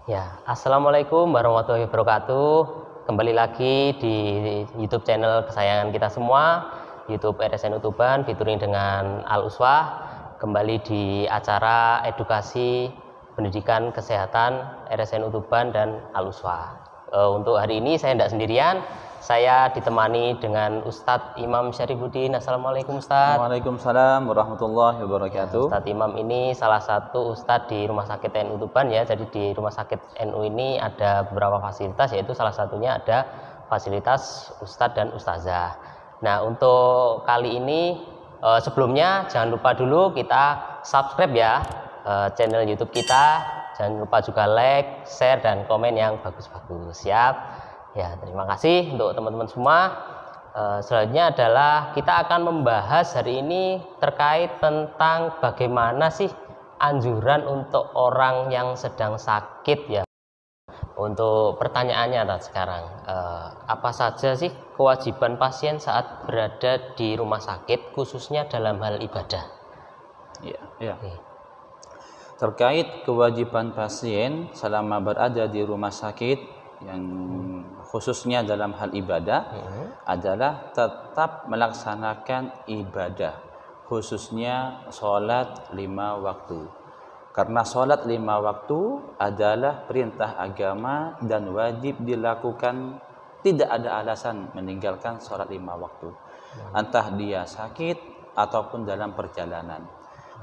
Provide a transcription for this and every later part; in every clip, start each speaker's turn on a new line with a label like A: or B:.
A: Ya, Assalamualaikum warahmatullahi wabarakatuh. Kembali lagi di YouTube channel kesayangan kita semua, YouTube RSN Utuban, featuring dengan Al Uswah. Kembali di acara edukasi pendidikan kesehatan RSN Utuban dan Al Uswah. Untuk hari ini saya tidak sendirian, saya ditemani dengan Ustadz Imam Syarifuddin. Assalamualaikum Ustadz.
B: Waalaikumsalam warahmatullahi wabarakatuh.
A: Ustadz Imam ini salah satu Ustadz di Rumah Sakit NU Tuban ya. Jadi di Rumah Sakit NU ini ada beberapa fasilitas, yaitu salah satunya ada fasilitas Ustadz dan Ustazah. Nah, untuk kali ini sebelumnya jangan lupa dulu kita subscribe ya channel YouTube kita. Jangan lupa juga like, share, dan komen yang bagus-bagus. Siap? Ya, terima kasih untuk teman-teman semua. Selanjutnya adalah kita akan membahas hari ini terkait tentang bagaimana sih anjuran untuk orang yang sedang sakit ya. Untuk pertanyaannya sekarang, apa saja sih kewajiban pasien saat berada di rumah sakit, khususnya dalam hal ibadah?
B: Ya. Terkait kewajiban pasien selama berada di rumah sakit yang khususnya dalam hal ibadah adalah tetap melaksanakan ibadah, khususnya sholat 5 waktu. Karena sholat 5 waktu adalah perintah agama dan wajib dilakukan, tidak ada alasan meninggalkan sholat 5 waktu, entah dia sakit ataupun dalam perjalanan.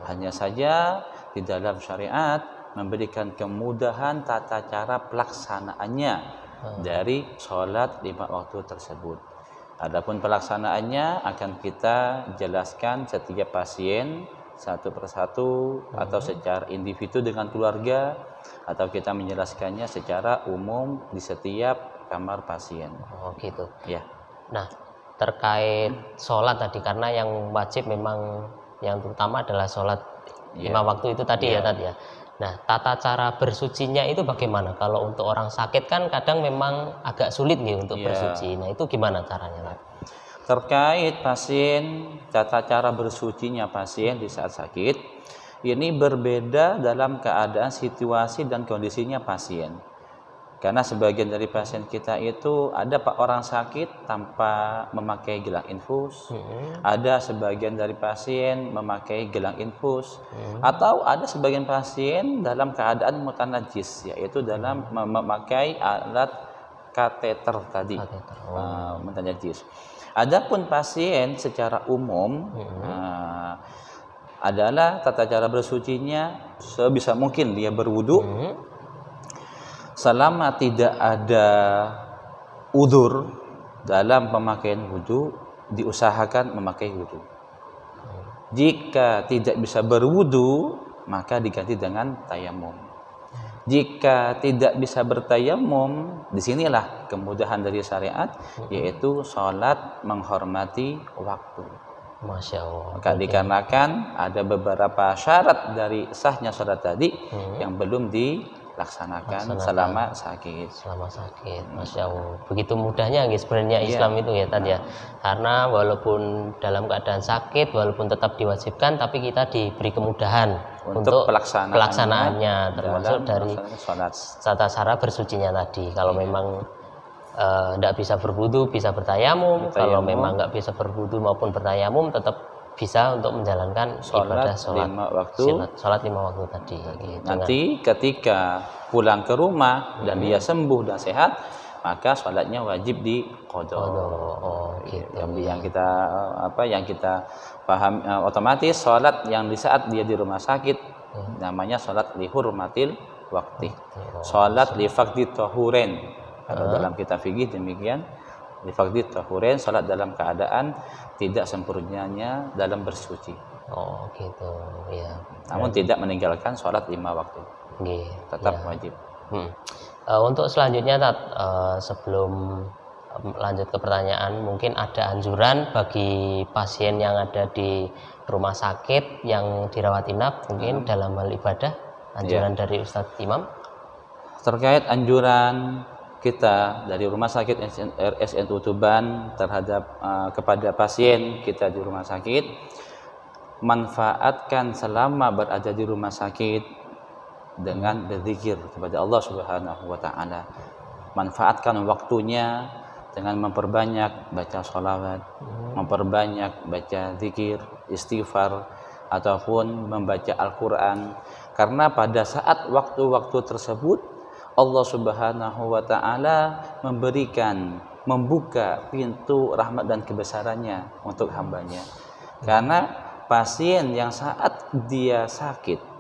B: Hanya saja di dalam syariat memberikan kemudahan tata cara pelaksanaannya dari sholat 5 waktu tersebut. Adapun pelaksanaannya akan kita jelaskan setiap pasien satu persatu atau secara individu dengan keluarga, atau kita menjelaskannya secara umum di setiap kamar pasien.
A: Oh gitu.
B: Ya.
A: Nah, terkait sholat tadi, karena yang wajib memang yang terutama adalah sholat 5 waktu itu tadi ya tadi ya. Nah, tata cara bersucinya itu bagaimana? Kalau untuk orang sakit kan kadang memang agak sulit nih untuk bersuci. Nah, itu gimana caranya?
B: Terkait pasien, tata cara bersucinya pasien di saat sakit ini berbeda dalam keadaan situasi dan kondisinya pasien. Karena sebagian dari pasien kita itu ada orang sakit tanpa memakai gelang infus, ada sebagian dari pasien memakai gelang infus, atau ada sebagian pasien dalam keadaan mutanajis, yaitu dalam memakai alat kateter tadi, mutanajis. Adapun pasien secara umum adalah tata cara bersucinya sebisa mungkin dia berwudu. Selama tidak ada udzur dalam pemakaian wudu, diusahakan memakai wudu. Jika tidak bisa berwudu, maka diganti dengan tayamum. Jika tidak bisa bertayamum, disinilah kemudahan dari syariat, yaitu sholat menghormati waktu.
A: Masya Allah.
B: Maka dikarenakan ada beberapa syarat dari sahnya sholat tadi yang belum dilaksanakan selama sakit.
A: Masya Allah. Begitu mudahnya sebenarnya Islam itu ya tadi ya. Karena walaupun dalam keadaan sakit, walaupun tetap diwajibkan, tapi kita diberi kemudahan untuk pelaksanaannya, termasuk dari tata cara bersucinya tadi. Kalau memang tidak bisa berwudu, bisa bertayamum. Kalau memang nggak bisa berwudu maupun bertayamum, tetap bisa untuk menjalankan ibadah sholat 5 waktu tadi. Gitu.
B: Nanti ketika pulang ke rumah dan dia sembuh dan sehat, maka sholatnya wajib diqadha.
A: Gitu.
B: Yang kita paham otomatis sholat yang di saat dia di rumah sakit namanya sholat lihurmatil wakti, sholat li faqdi tahuren. Kalau dalam kitab fikih demikian, li faqdi tahuren, sholat dalam keadaan tidak sempurnanya dalam bersuci.
A: Gitu ya.
B: Namun tidak meninggalkan sholat 5 waktu. Tetap wajib.
A: Untuk selanjutnya sebelum lanjut ke pertanyaan, mungkin ada anjuran bagi pasien yang ada di rumah sakit yang dirawat inap mungkin dalam hal ibadah, anjuran dari Ustadz Imam
B: terkait anjuran kita dari rumah sakit RSN Utuban terhadap kepada pasien kita di rumah sakit, manfaatkan selama berada di rumah sakit dengan berzikir kepada Allah Subhanahu wa taala. Manfaatkan waktunya dengan memperbanyak baca sholawat, memperbanyak baca zikir, istighfar, ataupun membaca Al-Quran. Karena pada saat waktu-waktu tersebut Allah Subhanahu wa taala membuka pintu rahmat dan kebesarannya untuk hambanya. Karena pasien yang saat dia sakit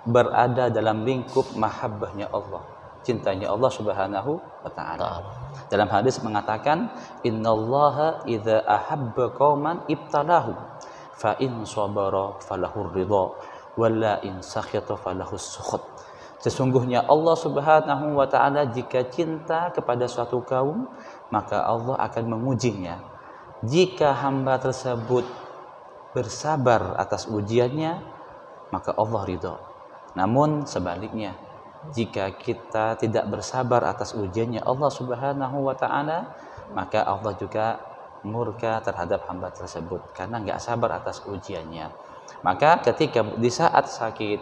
B: berada dalam lingkup mahabbahnya Allah, cintanya Allah Subhanahu wa taala. Dalam hadis mengatakan, innallaha idza ahabba qauman ibtalahu fa in sabara falahur ridha wa la in sakhata falahus sukhut. Sesungguhnya Allah Subhanahu wa taala jika cinta kepada suatu kaum, maka Allah akan mengujinya. Jika hamba tersebut bersabar atas ujiannya, maka Allah ridha. Namun sebaliknya, jika kita tidak bersabar atas ujiannya Allah Subhanahu wa taala, maka Allah juga murka terhadap hamba tersebut karena nggak sabar atas ujiannya. Maka ketika di saat sakit,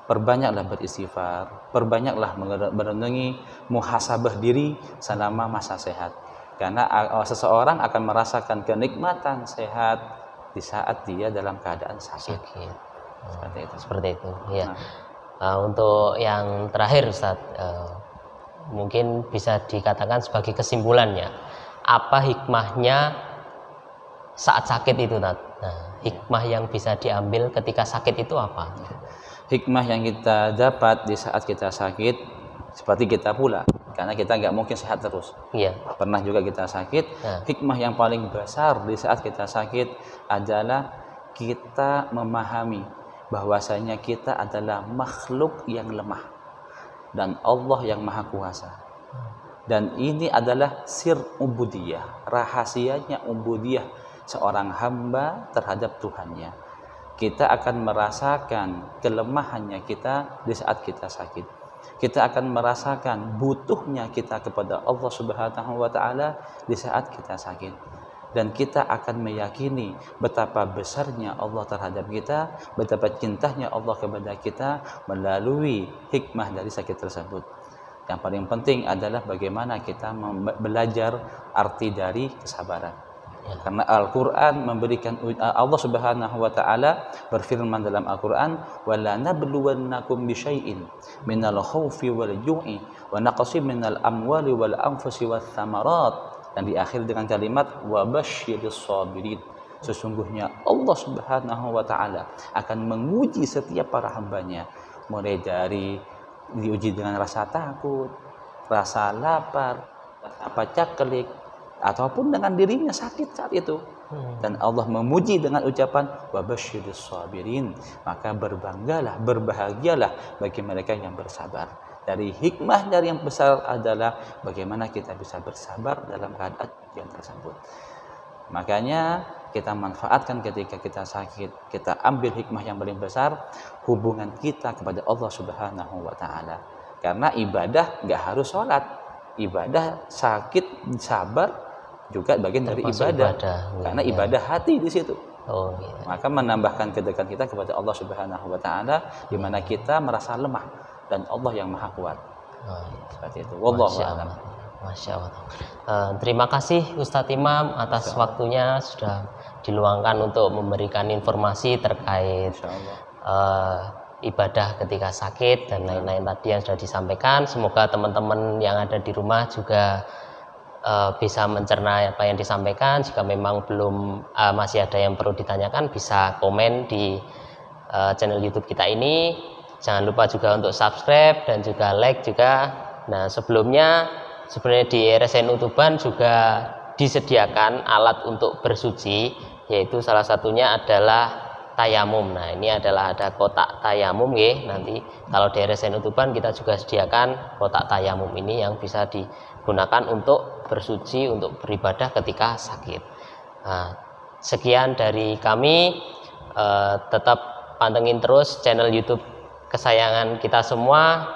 B: perbanyaklah beristighfar, perbanyaklah merenungi, muhasabah diri selama masa sehat. Karena seseorang akan merasakan kenikmatan sehat di saat dia dalam keadaan sakit.
A: Seperti itu. Ya. Untuk yang terakhir Ustaz, mungkin bisa dikatakan sebagai kesimpulannya, apa hikmahnya saat sakit itu, Nat? Nah, hikmah yang bisa diambil ketika sakit itu apa?
B: Hikmah yang kita dapat di saat kita sakit, seperti kita pula, karena kita nggak mungkin sehat terus.
A: Iya.
B: Pernah juga kita sakit. Hikmah yang paling besar di saat kita sakit adalah kita memahami bahwasanya kita adalah makhluk yang lemah dan Allah yang maha kuasa. Dan ini adalah sir ubudiyah, rahasianya ubudiyah seorang hamba terhadap Tuhannya. Kita akan merasakan kelemahannya kita di saat kita sakit. Kita akan merasakan butuhnya kita kepada Allah Subhanahu wa taala di saat kita sakit. Dan kita akan meyakini betapa besarnya Allah terhadap kita, betapa cintanya Allah kepada kita melalui hikmah dari sakit tersebut. Yang paling penting adalah bagaimana kita belajar arti dari kesabaran. Karena Al-Quran memberikan, Allah Subhanahu wa ta'ala berfirman dalam Al-Quran, وَلَا نَبْلُوَنَّكُمْ بِشَيْءٍ مِنَ الْخَوْفِ وَالْجُوعِ وَنَقْصٍ مِنَ الْأَمْوَالِ وَالْأَنْفُسِ وَالثَّمَرَاتِ. Dan diakhiri dengan kalimat wabasyiris sabirin. Sesungguhnya Allah Subhanahu wa taala akan menguji setiap para hambanya, mulai dari diuji dengan rasa takut, rasa lapar, rasa pacaklik, ataupun dengan dirinya sakit saat itu. Dan Allah memuji dengan ucapan wabasyiris sabirin. Maka berbanggalah, berbahagialah bagi mereka yang bersabar. Dari hikmah dari yang besar adalah bagaimana kita bisa bersabar dalam keadaan ujian tersebut. Makanya kita manfaatkan ketika kita sakit, kita ambil hikmah yang paling besar, hubungan kita kepada Allah Subhanahu wa taala. Karena ibadah nggak harus sholat, ibadah sakit sabar juga bagian dari ibadah. Karena ibadah hati di situ. Maka menambahkan kedekatan kita kepada Allah Subhanahu wa taala di mana kita merasa lemah dan Allah yang maha kuat. Seperti itu. Wallahu a'lam.
A: Masya Allah. Terima kasih Ustadz Imam atas waktunya sudah diluangkan untuk memberikan informasi terkait ibadah ketika sakit dan lain-lain tadi yang sudah disampaikan. Semoga teman-teman yang ada di rumah juga bisa mencerna apa yang disampaikan. Jika memang belum masih ada yang perlu ditanyakan, bisa komen di channel YouTube kita ini. Jangan lupa juga untuk subscribe dan juga like juga. Nah, sebelumnya sebenarnya di RSNU Tuban juga disediakan alat untuk bersuci, yaitu salah satunya adalah tayamum. Nah, ini adalah ada kotak tayamum ya. Nanti kalau di RSNU Tuban kita juga sediakan kotak tayamum ini yang bisa digunakan untuk bersuci, untuk beribadah ketika sakit. Nah, sekian dari kami. Tetap pantengin terus channel YouTube kesayangan kita semua,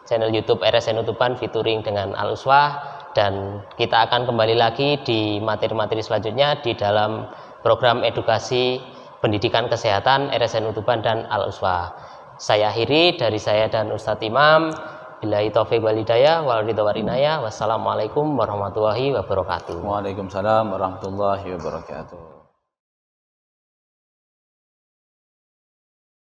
A: channel YouTube RSNU Tuban featuring dengan Al-Uswah, dan kita akan kembali lagi di materi-materi selanjutnya di dalam program edukasi pendidikan kesehatan RSNU Tuban dan Al-Uswah. Saya akhiri dari saya dan Ustadz Imam. Billahi taufiq wal hidayah wal ridha wal inayah. Wassalamualaikum warahmatullahi wabarakatuh.
B: Waalaikumsalam warahmatullahi wabarakatuh.